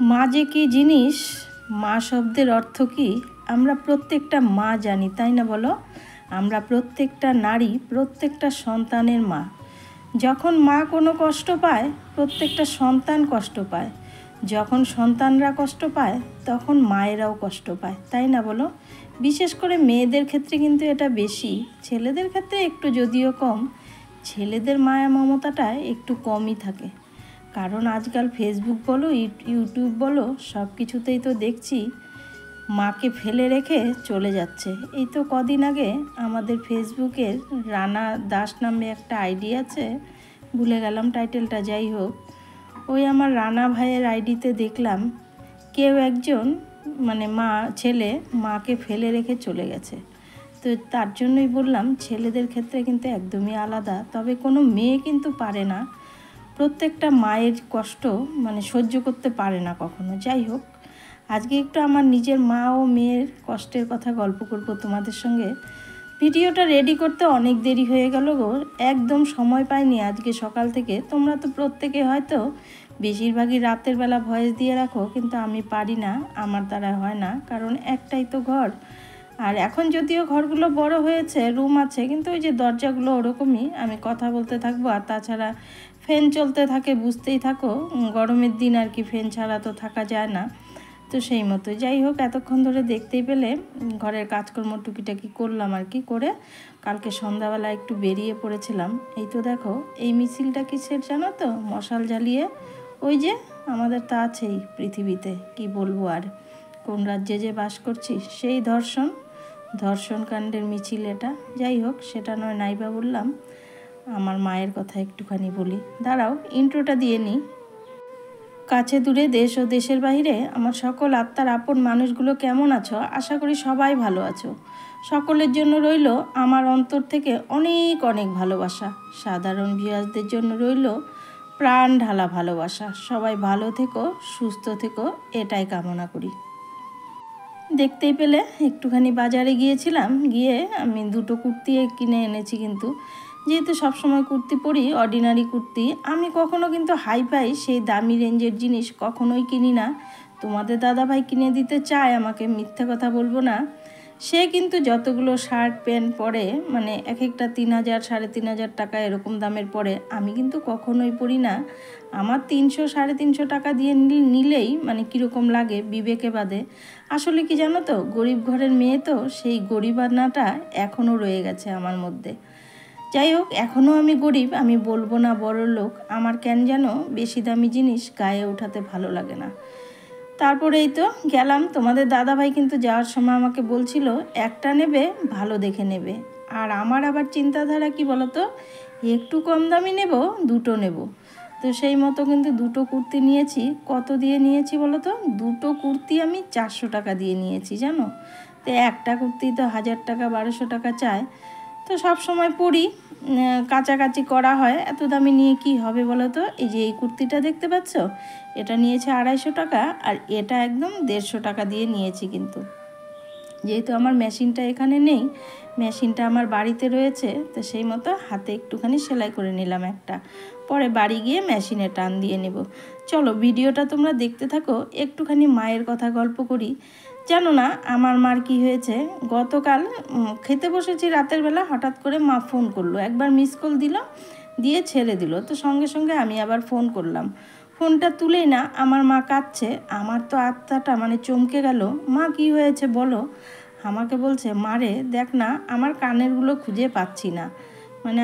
মা যে কী জিনিস, মা শব্দের অর্থ কী আমরা প্রত্যেকটা মা জানি, তাই না বলো? আমরা প্রত্যেকটা নারী, প্রত্যেকটা সন্তানের মা। যখন মা কোনো কষ্ট পায়, প্রত্যেকটা সন্তান কষ্ট পায়। যখন সন্তানরা কষ্ট পায়, তখন মায়েরাও কষ্ট পায়, তাই না বলো? বিশেষ করে মেয়েদের ক্ষেত্রে কিন্তু এটা বেশি, ছেলেদের ক্ষেত্রে একটু যদিও কম। ছেলেদের মায়া মমতাটা একটু কমই থাকে, কারণ আজকাল ফেসবুক বলো, ইউটিউব বলো, সব কিছুতেই তো দেখছি মাকে ফেলে রেখে চলে যাচ্ছে। এই তো কদিন আগে আমাদের ফেসবুকের রানা দাস নামে একটা আইডি আছে, ভুলে গেলাম টাইটেলটা, যাই হোক, ওই আমার রানা ভাইয়ের আইডিতে দেখলাম কেউ একজন ছেলে মাকে ফেলে রেখে চলে গেছে। তো তার জন্যই বললাম ছেলেদের ক্ষেত্রে কিন্তু একদমই আলাদা, তবে কোনো মেয়ে কিন্তু পারে না, প্রত্যেকটা মায়ের কষ্ট সহ্য করতে পারে না কখনো। যাই হোক, আজকে একটু আমার নিজের মা ও মেয়ের কষ্টের কথা গল্প করব তোমাদের সঙ্গে। ভিডিওটা রেডি করতে অনেক দেরি হয়ে গেল গো, একদম সময় পাইনি আজকে সকাল থেকে। তোমরা তো প্রত্যেকে হয়তো বেশিরভাগই রাতের বেলা ভয়েস দিয়ে রাখো, কিন্তু আমি পারি না, আমার দ্বারা হয় না, কারণ একটাই তো ঘর। আর এখন যদিও ঘরগুলো বড় হয়েছে, রুম আছে, কিন্তু ওই যে দরজাগুলো ওরকমই, আমি কথা বলতে থাকবো, আর তাছাড়া ফ্যান চলতে থাকে, বুঝতেই থাকো, গরমের দিন আর কি, ফ্যান ছাড়া তো থাকা যায় না। তো সেই মতো, যাই হোক, এতক্ষণ ধরে দেখতেই পেলে ঘরের কাজকর্ম টুকিটাকি করলাম আর কি, করে কালকে সন্ধ্যাবেলা একটু বেরিয়ে পড়েছিলাম। এই তো দেখো, এই মিছিলটা কিসের জানো তো? মশাল জ্বালিয়ে, ওই যে আমাদের তা আছেই পৃথিবীতে, কি বলবো আর, কোন রাজ্যে যে বাস করছি, সেই ধর্ষণ কাণ্ডের মিছিল এটা। যাই হোক, সেটা নয়, নাইবা বললাম, আমার মায়ের কথা একটুখানি বলি, দাঁড়াও ইন্ট্রোটা দিয়ে নিই। কাছে দূরে, দেশ ও দেশের বাইরে আমার সকল আত্মার আপন মানুষগুলো কেমন আছো? আশা করি সবাই ভালো আছো। সকলের জন্য রইল আমার অন্তর থেকে অনেক অনেক ভালোবাসা। সাধারণ ভিউয়ার্সদের জন্য রইল প্রাণ ঢালা ভালোবাসা। সবাই ভালো থেকো, সুস্থ থেকো, এটাই কামনা করি। দেখতেই পেলে একটুখানি বাজারে গিয়েছিলাম, গিয়ে আমি দুটো কুর্তি কিনে এনেছি। কিন্তু যেহেতু সবসময় কুর্তি পরি, অর্ডিনারি কুর্তি, আমি কখনো কিন্তু হাইফাই সেই দামি রেঞ্জের জিনিস কখনোই কিনি না। তোমাদের দাদাভাই কিনে দিতে চায় আমাকে, মিথ্যে কথা বলবো না। সে কিন্তু যতগুলো শার্ট প্যান্ট পরে, এক একটা 3,000 3,500 টাকা এরকম দামের পরে, আমি কিন্তু কখনোই পরি না। আমার 300 350 টাকা দিয়ে নিলেই কীরকম লাগে বিবেকে বাদে। আসলে কি জানো তো, গরিব ঘরের মেয়ে তো, সেই গরিবানাটা এখনও রয়ে গেছে আমার মধ্যে। যাই হোক, এখনও আমি গরিব, আমি বলবো না বড় লোক, আমার কেন যেন বেশি দামি জিনিস গায়ে ওঠাতে ভালো লাগে না। তারপরেই তো গেলাম, তোমাদের দাদাভাই কিন্তু যাওয়ার সময় আমাকে বলছিল একটা নেবে, ভালো দেখে নেবে। আর আমার আবার চিন্তাধারা কি বলতো, একটু কম দামি নেব, দুটো নেব। তো সেই মতো কিন্তু দুটো কুর্তি নিয়েছি। কত দিয়ে নিয়েছি বলো তো? দুটো কুর্তি আমি 400 টাকা দিয়ে নিয়েছি, জানো তো? একটা কুর্তি তো 1000 টাকা 1200 টাকা চায়। তো সব সময় পরি, কাচাকাচি করা হয়, এত দামি নিয়ে কি হবে বলো তো? এই যে এই কুর্তিটা দেখতে পাচ্ছ, এটা নিয়েছে 250 টাকা, আর এটা একদম 150 টাকা দিয়ে নিয়েছি। কিন্তু যেহেতু আমার মেশিনটা এখানে নেই, মেশিনটা আমার বাড়িতে রয়েছে, তো সেই মতো হাতে একটুখানি সেলাই করে নিলাম একটা, পরে বাড়ি গিয়ে মেশিনে টান দিয়ে নেব। চলো ভিডিওটা তোমরা দেখতে থাকো, একটুখানি মায়ের কথা গল্প করি। জানো না আমার মার কি হয়েছে, গতকাল খেতে বসেছি রাতের বেলা, হঠাৎ করে মা ফোন করলো, একবার মিস কল দিল, দিয়ে ছেড়ে দিল। তো সঙ্গে সঙ্গে আমি আবার ফোন করলাম, ফোনটা তুলেই না আমার মা কাঁদছে। আমার তো আত্মাটা চমকে গেল। মা কি হয়েছে বলো? আমাকে বলছে, মারে দেখ না, আমার কানেরগুলো খুঁজে পাচ্ছি না,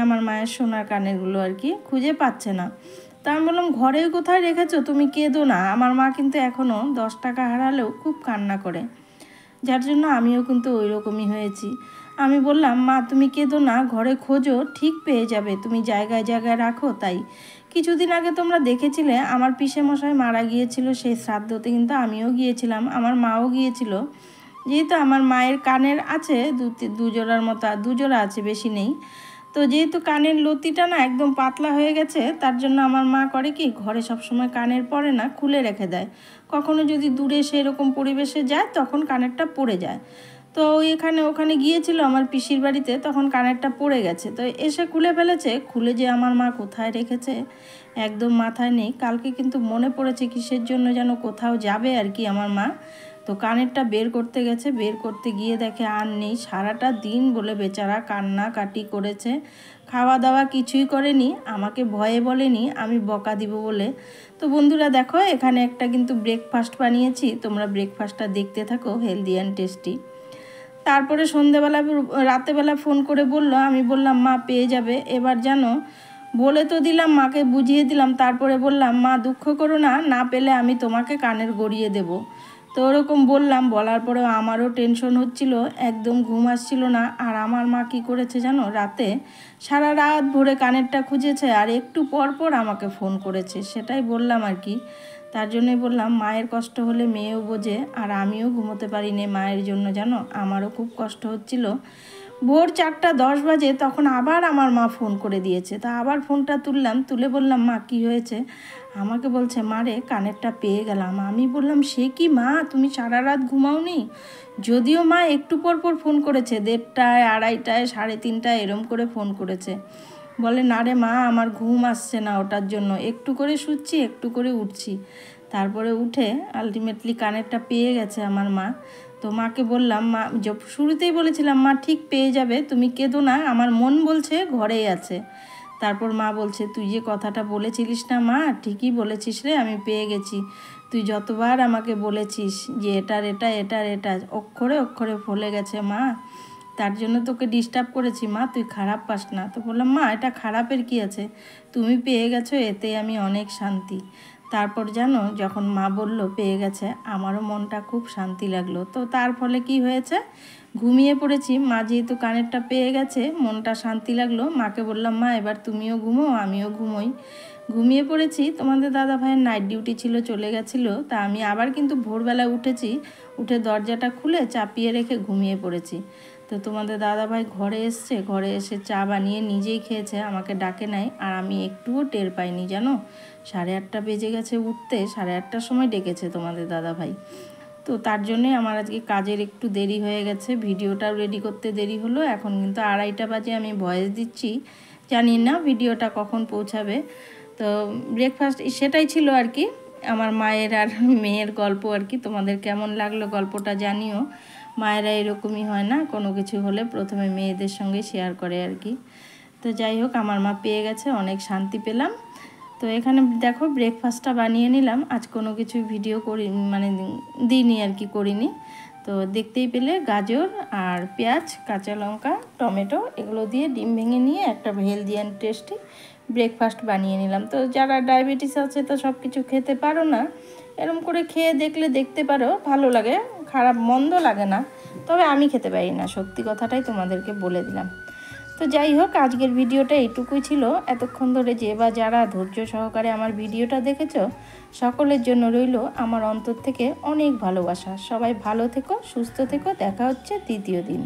আমার মায়ের সোনার কানেরগুলো আর কি খুঁজে পাচ্ছে না। তা আমি বললাম, ঘরে কোথায় রেখেছো? তুমি কেঁদো না। আমার মা কিন্তু এখনও 10 টাকা হারালেও খুব কান্না করে, যার জন্য আমিও কিন্তু ওই রকমই হয়েছি। আমি বললাম, মা তুমি কেঁদো না, ঘরে খোঁজো, ঠিক পেয়ে যাবে, তুমি জায়গায় জায়গায় রাখো। তাই কিছুদিন আগে তোমরা দেখেছিলে আমার পিসেমশাই মারা গিয়েছিল, সেই শ্রাদ্ধতে কিন্তু আমিও গিয়েছিলাম, আমার মাও গিয়েছিল। যেহেতু আমার মায়ের কানের আছে দুজোড়ার মতো, দুজোড়া আছে, বেশি নেই। তো যেহেতু কানের লতিটা না একদম পাতলা হয়ে গেছে, তার জন্য আমার মা করে কি, ঘরে সবসময় কানের পরে না, খুলে রেখে দেয়। কখনো যদি দূরে সেরকম পরিবেশে যায়, তখন কানেরটা পড়ে যায়। তো এখানে ওখানে গিয়েছিল আমার পিসির বাড়িতে, তখন কানেরটা পড়ে গেছে। তো এসে খুলে ফেলেছে, খুলে যে আমার মা কোথায় রেখেছে একদম মাথায় নেই। কালকে কিন্তু মনে পড়েছে কিসের জন্য যেন কোথাও যাবে আর কি আমার মা, তো কানেরটা বের করতে গেছে, বের করতে গিয়ে দেখে আর নেই। সারাটা দিন বলে বেচারা কান্নাকাটি করেছে, খাওয়া দাওয়া কিছুই করেনি, আমাকে ভয়ে বলেনি আমি বকা দিব বলে। তো বন্ধুরা দেখো এখানে একটা কিন্তু ব্রেকফাস্ট বানিয়েছি, তোমরা ব্রেকফাস্টটা দেখতে থাকো, হেলদি অ্যান্ড টেস্টি। তারপরে সন্ধেবেলা রাতেবেলা ফোন করে বললো, আমি বললাম মা পেয়ে যাবে। এবার জানো বলে তো দিলাম, মাকে বুঝিয়ে দিলাম, তারপরে বললাম মা দুঃখ করো না, না পেলে আমি তোমাকে কানের গড়িয়ে দেব। তো ওরকম বললাম, বলার পরেও আমারও টেনশন হচ্ছিল, একদম ঘুম আসছিল না। আর আমার মা কী করেছে জানো, রাতে সারা রাত ভরে কানেরটা খুঁজেছে আর একটু পর পর আমাকে ফোন করেছে, সেটাই বললাম আর কি। তার জন্যই বললাম মায়ের কষ্ট হলে মেয়েও বোঝে, আর আমিও ঘুমোতে পারিনি মায়ের জন্য, জানো আমারও খুব কষ্ট হচ্ছিল। ভোর 4:10 বাজে তখন আবার আমার মা ফোন করে দিয়েছে। তা আবার ফোনটা তুললাম, তুলে বললাম মা কী হয়েছে। আমাকে বলছে মারে কানেরটা পেয়ে গেলাম। আমি বললাম সে কি মা, তুমি সারা রাত ঘুমাওনি? যদিও মা একটু পর পর ফোন করেছে, 1:30, 2:30, 3:30 এরম করে ফোন করেছে। বলে না রে মা আমার ঘুম আসছে না, ওটার জন্য একটু করে শুচ্ছি একটু করে উঠছি। তারপরে উঠে আলটিমেটলি কানেরটা পেয়ে গেছে আমার মা। তো মাকে বললাম, মা শুরুতেই বলেছিলাম মা ঠিক পেয়ে যাবে, তুমি কেঁদো না, আমার মন বলছে ঘরেই আছে। তারপর মা বলছে তুই যে কথাটা বলেছিলিস না মা, ঠিকই বলেছিস রে, আমি পেয়ে গেছি। তুই যতবার আমাকে বলেছিস যে এটার এটা এটার এটা, অক্ষরে অক্ষরে ফলে গেছে মা, তার জন্য তোকে ডিস্টার্ব করেছি মা, তুই খারাপ পাস না। তো বললাম মা এটা খারাপের কি আছে, তুমি পেয়ে গেছো এতে আমি অনেক শান্তি। তারপর জানো যখন মা বলল পেয়ে গেছে, আমারও মনটা খুব শান্তি লাগলো। তো তার ফলে কি হয়েছে, ঘুমিয়ে পড়েছি। মা যেহেতু কানেরটা পেয়ে গেছে মনটা শান্তি লাগলো। মাকে বললাম মা এবার তুমিও ঘুমো আমিও ঘুমোই। ঘুমিয়ে পড়েছি। তোমাদের দাদা ভাইয়ের নাইট ডিউটি ছিল, চলে গেছিলো। তা আমি আবার কিন্তু ভোরবেলা উঠেছি, উঠে দরজাটা খুলে চাপিয়ে রেখে ঘুমিয়ে পড়েছি। তো তোমাদের দাদাভাই ঘরে এসছে, ঘরে এসে চা বানিয়ে নিজেই খেয়েছে, আমাকে ডাকে নাই। আর আমি একটুও টের পাইনি জানো, 8:30 বেজে গেছে উঠতে, 8:30টার সময় ডেকেছে তোমাদের দাদাভাই। তো তার জন্যে আমার আজকে কাজের একটু দেরি হয়ে গেছে, ভিডিওটাও রেডি করতে দেরি হলো। এখন কিন্তু 2:30 বাজে আমি ভয়েস দিচ্ছি, জানি না ভিডিওটা কখন পৌঁছাবে। তো ব্রেকফাস্ট সেটাই ছিল আর কি, আমার মায়ের আর মেয়ের গল্প আর কি। তোমাদের কেমন লাগলো গল্পটা জানিও। মায়েরা এরকমই হয় না, কোনো কিছু হলে প্রথমে মেয়েদের সঙ্গে শেয়ার করে আর কি। তো যাই হোক আমার মা পেয়ে গেছে, অনেক শান্তি পেলাম। তো এখানে দেখো ব্রেকফাস্টটা বানিয়ে নিলাম। আজ কোনো কিছু ভিডিও করি মানে দিইনি আর কি, করিনি। তো দেখতেই পেলে গাজর আর পেঁয়াজ, কাঁচা লঙ্কা, টমেটো এগুলো দিয়ে ডিম ভেঙে নিয়ে একটা হেলদি অ্যান্ড টেস্টি ব্রেকফাস্ট বানিয়ে নিলাম। তো যারা ডায়াবেটিস আছে তো সব কিছু খেতে পারো না, এরকম করে খেয়ে দেখলে দেখতে পারো, ভালো লাগে, খারাপ মন্দ লাগে না। তবে আমি খেতে পারি না, সত্যি কথাটাই তোমাদেরকে বলে দিলাম। তো যাই হোক আজকের ভিডিওটা এইটুকুই ছিল। এতক্ষণ ধরে যে বা যারা ধৈর্য সহকারে আমার ভিডিওটা দেখেছো সকলের জন্য রইল আমার অন্তর থেকে অনেক ভালোবাসা। সবাই ভালো থেকো, সুস্থ থেকো, দেখা হচ্ছে দ্বিতীয় দিন।